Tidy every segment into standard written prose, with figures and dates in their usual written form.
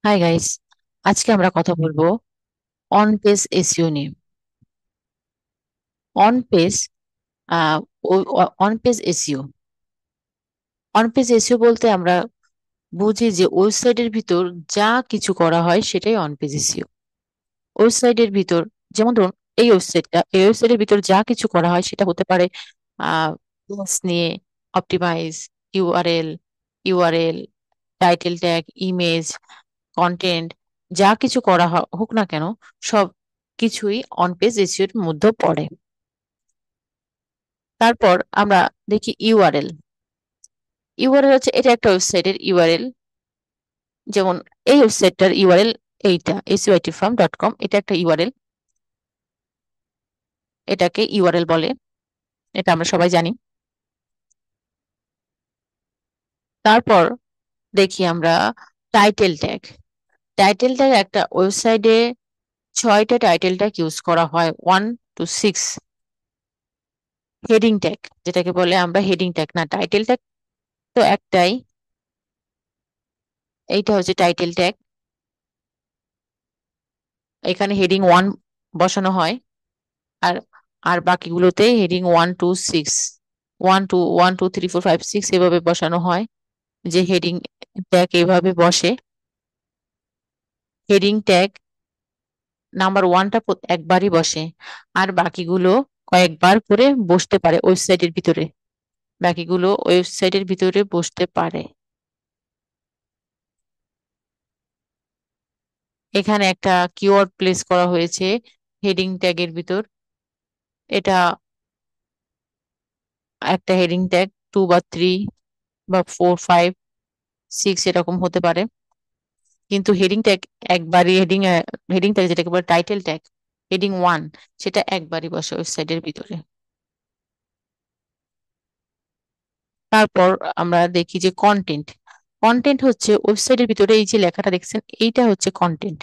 Hi guys, আজকে আমরা কথা বলবো অন পেজ এসইও নিয়ে। On page on page SEO on page SEO বলতে আমরা বুঝি যে ওয়েবসাইটের ভিতর যা কিছু করা হয় সেটাই অন পেজ এসইও। ওয়েবসাইটের ভিতর, যেমন ধরুন এই ওয়েবসাইটের ভিতর যা কিছু করা হয় সেটা হতে পারে লিঙ্কস নিয়ে optimise, URL URL title tag, image, content, যা কিছু করা হোক না কেন, সব কিছুই অন পেজ এসইও এর মধ্যে পড়ে। তারপর আমরা দেখি ইউআরএল। ইউআরএল হচ্ছে এটা একটা ওয়েবসাইটের ইউআরএল। যেমন এই ওয়েবসাইটটার ইউআরএল এইটা siitfarm.com, এটা একটা ইউআরএল, এটাকে ইউআরএল বলে, এটা আমরা সবাই জানি। তারপর দেখি আমরা টাইটেল ট্যাগ। টাইটেল ট্যাগ একটা ওয়েবসাইটে 6টা টাইটেল ট্যাগ ইউজ করা হয়, 1 to 6। হেডিং ট্যাগ, যেটাকে বলে আমরা হেডিং ট্যাগ, না টাইটেল ট্যাগ তো একটাই, এইটা হচ্ছে টাইটেল ট্যাগ। এখানে হেডিং 1 বসানো হয়, আর আর বাকিগুলোতে হেডিং 1 to 6, 1 2 1 2 3 4 5 6 এভাবে বসানো হয়। যে হেডিং ট্যাগ এভাবে বসে, হেডিং ট্যাগ নাম্বার 1টা একবারই বসে, আর বাকিগুলো কয়েকবার করে বসতে পারে ওয়েবসাইটের ভিতরে, বাকিগুলো ওয়েবসাইটের ভিতরে বসতে পারে। এখানে একটা কিওয়ার্ড প্লেস করা হয়েছে হেডিং ট্যাগের ভিতর। এটা একটা হেডিং ট্যাগ 2 বা 3 বা 4 5 6 এরকম হতে পারে, কিন্তু হেডিং ট্যাগ একবারই, হেডিং ট্যাগ যেটাকে বলে টাইটেল ট্যাগ, হেডিং 1, সেটা একবারই বসে ওয়েবসাইটের ভিতরে। তারপর আমরা দেখি যে কন্টেন্ট। কন্টেন্ট হচ্ছে ওয়েবসাইটের ভিতরে এই যে লেখাটা দেখছেন, এইটা হচ্ছে কন্টেন্ট।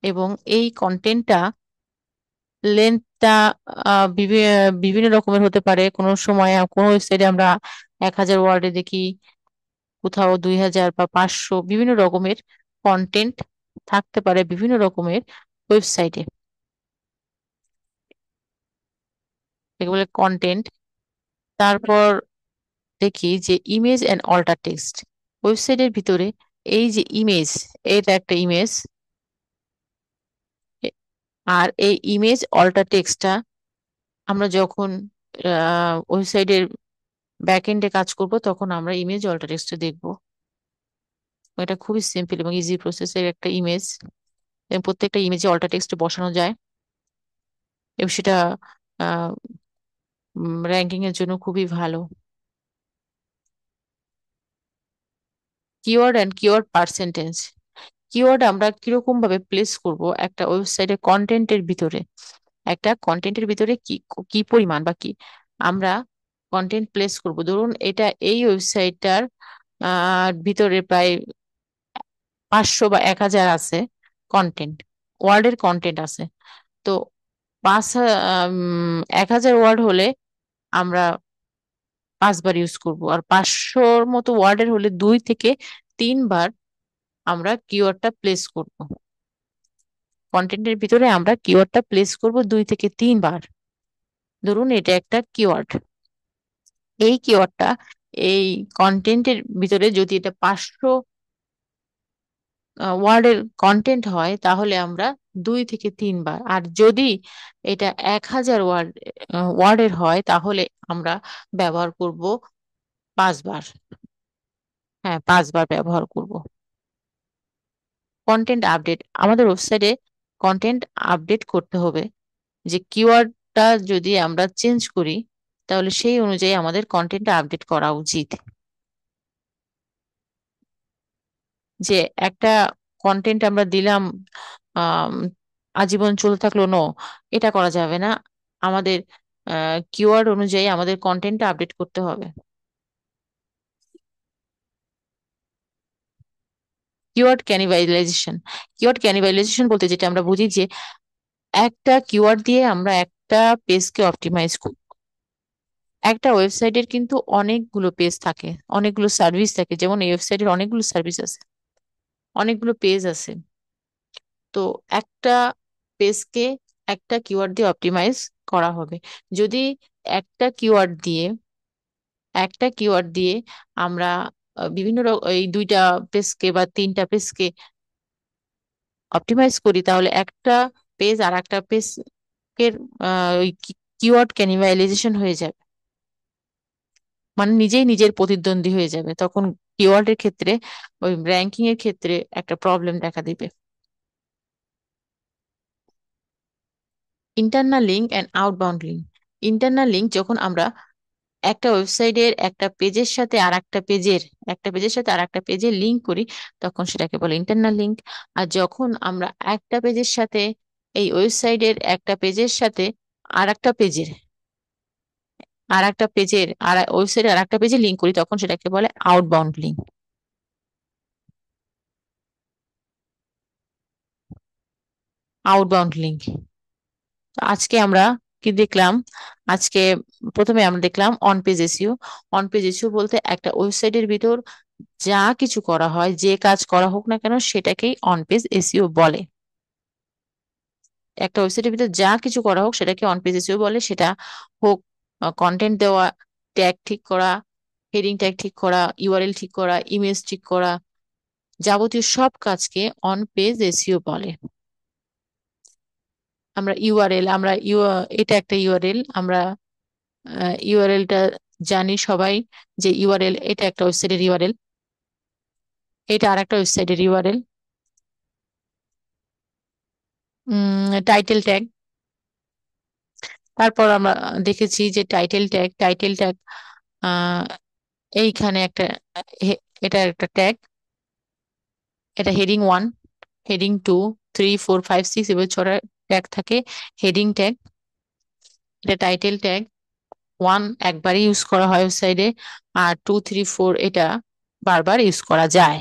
এবং এই কন্টেন্টটা লেন্থটা বিভিন্ন রকমের হতে পারে। কোনো সময় কোনো ওয়েবসাইটে আমরা 1000 ওয়ার্ডে দেখি, কোথাও 2000 বা 500, বিভিন্ন রকমের কন্টেন্ট থাকতে পারে বিভিন্ন রকমের ওয়েবসাইটে, এগুলো বলে কন্টেন্ট। তারপর দেখি যে ইমেজ এন্ড অল্টার টেক্সট। ওয়েবসাইটের ভিতরে এই যে ইমেজ, এটা একটা ইমেজ, আর এই ইমেজ অল্টার টেক্সটটা আমরা যখন ওয়েবসাইটের ব্যাক এন্ডে কাজ করব তখন আমরা ইমেজ অল্টার টেক্সট দেখব। এটা খুবই সিম্পল এবং ইজি প্রসেসের একটা ইমেজ, এবং প্রত্যেকটা ইমেজে অল্টার টেক্সট বসানো যায়, এবং সেটা র্যাঙ্কিং এর জন্য খুবই ভালো। Keyword and keyword percentage. Keyword আমরা কিরকম ভাবে প্লেস করব একটা ওয়েবসাইটের কন্টেন্টের ভিতরে, একটা কন্টেন্টের ভিতরে কি কি পরিমাণ বা কি আমরা কন্টেন্ট প্লেস করব। ধরুন এটা এই ওয়েবসাইটটার ভিতরে প্রায় 500 বা 1000 আছে কন্টেন্ট, ওয়ার্ডের কন্টেন্ট আছে। তো 1000 ওয়ার্ড হলে আমরা 5বার ইউজ করব, আর 500-র মতো ওয়ার্ডের হলে 2 থেকে 3বার আমরা কিওয়ার্ডটা প্লেস করব। কন্টেন্টের ভিতরে আমরা কিওয়ার্ডটা প্লেস করব 2 থেকে 3বার। ধরুন এটা একটা কিওয়ার্ড, এই কিওয়ার্ডটা এই কন্টেন্টের ভিতরে যদি এটা 500 ওয়ার্ডের কন্টেন্ট হয় তাহলে আমরা 2 থেকে 3বার, আর যদি এটা 1000 ওয়ার্ডের হয় তাহলে আমরা ব্যবহার করব 5বার। হ্যাঁ, 5বার ব্যবহার করব। কন্টেন্ট আপডেট, আমাদের ওয়েবসাইটে কন্টেন্ট আপডেট করতে হবে। যে কিওয়ার্ডটা যদি আমরা চেঞ্জ করি তাহলে সেই অনুযায়ী আমাদের কন্টেন্টটা আপডেট করা উচিত। যে একটা কন্টেন্ট আমরা দিলাম, আম, আজীবন চলতে থাকলো, এটা করা যাবে না। আমাদের কিওয়ার্ড অনুযায়ী আমাদের কন্টেন্টটা আপডেট করতে হবে। কিওয়ার্ড ক্যানিবালাইজেশন বলতে যেটা আমরা বুঝি যে একটা কিওয়ার্ড দিয়ে আমরা একটা পেজকে অপটিমাইজ করি। একটা ওয়েবসাইটের কিন্তু অনেকগুলো পেজ থাকে, অনেকগুলো সার্ভিস থাকে, যেমন এই ওয়েবসাইটের অনেকগুলো সার্ভিস আছে, অনেকগুলো পেজ আছে। তো একটা পেজকে একটা কিওয়ার্ড দিয়ে অপটিমাইজ করা হবে। যদি একটা কিওয়ার্ড দিয়ে একটা কিওয়ার্ড দিয়ে আমরা এই দুইটা পেজকে বা তিনটা পেজকে অপটিমাইজ করি, তাহলে একটা পেজ আর একটা পেজের ওই কিওয়ার্ড ক্যানিবালাইজেশন হয়ে যাবে, মানে নিজেই নিজের প্রতিদ্বন্দ্বী হয়ে যাবে। তখন কিওয়ার্ডের ক্ষেত্রে, ওই র্যাঙ্কিং এর ক্ষেত্রে একটা প্রবলেম দেখা দিবে। Internal link and outbound link. Internal link যখন আমরা একটা ওয়েবসাইটের একটা পেজের সাথে আর একটা পেজের লিঙ্ক করি, তখন সেটাকে বলে ইন্টারনাল লিঙ্ক। আর যখন আমরা একটা পেজের সাথে এই ওয়েবসাইটের একটা পেজের সাথে আর একটা পেজের আর ওয়েবসাইটের আর একটা পেজে লিঙ্ক করি, তখন সেটাকে বলে আউটবাউন্ড লিঙ্ক। Outbound link. আজকে আমরা কি দেখলাম? আজকে প্রথমে আমরা দেখলাম on page SEO. On page SEO বলতে একটা ওয়েবসাইটের ভিতর যা কিছু করা হয়, যে কাজ করা হোক না কেন, সেটাকেই অন পেজ এসইও বলে। একটা ওয়েবসাইটের ভিতর যা কিছু করা হোক সেটাকে অন পেজ এসইও বলে। সেটা হোক কন্টেন্ট দেওয়া, ট্যাগ ঠিক করা, হেডিং ট্যাগ ঠিক করা, ইউআরএল ঠিক করা, ইমেজ ঠিক করা, যাবতীয় সব কাজকে অন পেজ এসইও বলে। আমরা ইউআরএল আমরা ইউ এটা একটা ইউআরএল, আমরা ইউআরএলটা জানি সবাই, যে ইউআরএল এটা একটা ওয়েবসাইটের ইউআরএল, এটা আর একটা ওয়েবসাইটের ইউআরএল। Title tag. তারপর আমরা দেখেছি যে টাইটেল ট্যাগ এইখানে একটা এটা একটা ট্যাগ, এটা হেডিং 1, হেডিং 2, 3, 4, 5, 6 এবার ছটা ট্যাগ থাকে। হেডিং ট্যাগ, এটা টাইটেল ট্যাগ 1 একবারই ইউজ করা হয় ওয়েবসাইটে, আর 2, 3, 4 এটা বারবার ইউজ করা যায়।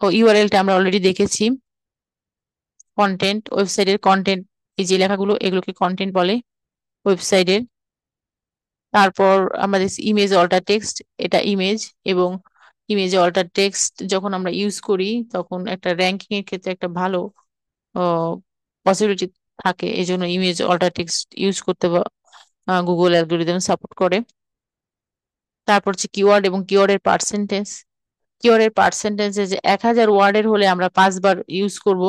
ও ইউআরএলটা আমরা অলরেডি দেখেছি। ওয়েবসাইটের কন্টেন্ট, এই যে লেখাগুলো এগুলোকে কন্টেন্ট বলে ওয়েবসাইটের। তারপর আমরা দেখছি ইমেজ অল্টার টেক্সট, এটা ইমেজ, এবং ইমেজ অল্টার টেক্সট যখন আমরা ইউজ করি তখন একটা র্যাঙ্কিং এর ক্ষেত্রে একটা ভালো পসিবিলিটি থাকে, এই জন্য ইমেজ অল্টার টেক্সট ইউজ করতে গুগল অ্যালগোরিদম সাপোর্ট করে। তারপর হচ্ছে কিওয়ার্ড এবং কিওয়ার্ডের পার্সেন্টেজ যে 1000 ওয়ার্ডের হলে আমরা 5 বার ইউজ করব,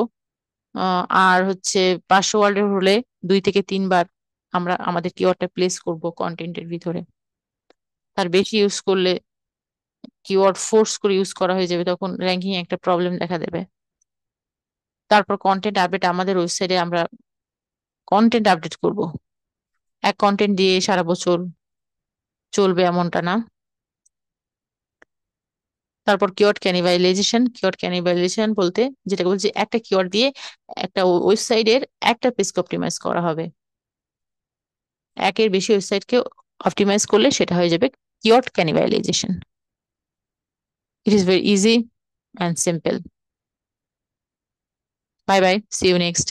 আর হচ্ছে 500 ওয়ার্ডের হলে 2 থেকে 3 বার আমরা আমাদের কিওয়ার্ডটা প্লেস করব কন্টেন্টের ভিতরে। তার বেশি ইউজ করলে কিওয়ার্ড ফোর্স করে ইউজ করা হয়ে যাবে, তখন র্যাঙ্কিং একটা প্রবলেম দেখা দেবে। তারপর কন্টেন্ট আপডেট। আমাদের ওয়েবসাইটে আমরা কন্টেন্ট আপডেট করব, এক কন্টেন্ট দিয়ে সারা বছর চলবে এমনটা না। তারপর কিওয়ার্ড ক্যানিবালাইজেশন বলতে যেটা বলছে একটা কিওয়ার্ড দিয়ে একটা ওয়েবসাইটের একটা পেজকে অপটিমাইজ করা হবে। একের বেশি ওয়েবসাইটকে অপটিমাইজ করলে সেটা হয়ে যাবে keyword cannibalization. It is very easy and simple. Bye bye, see you next.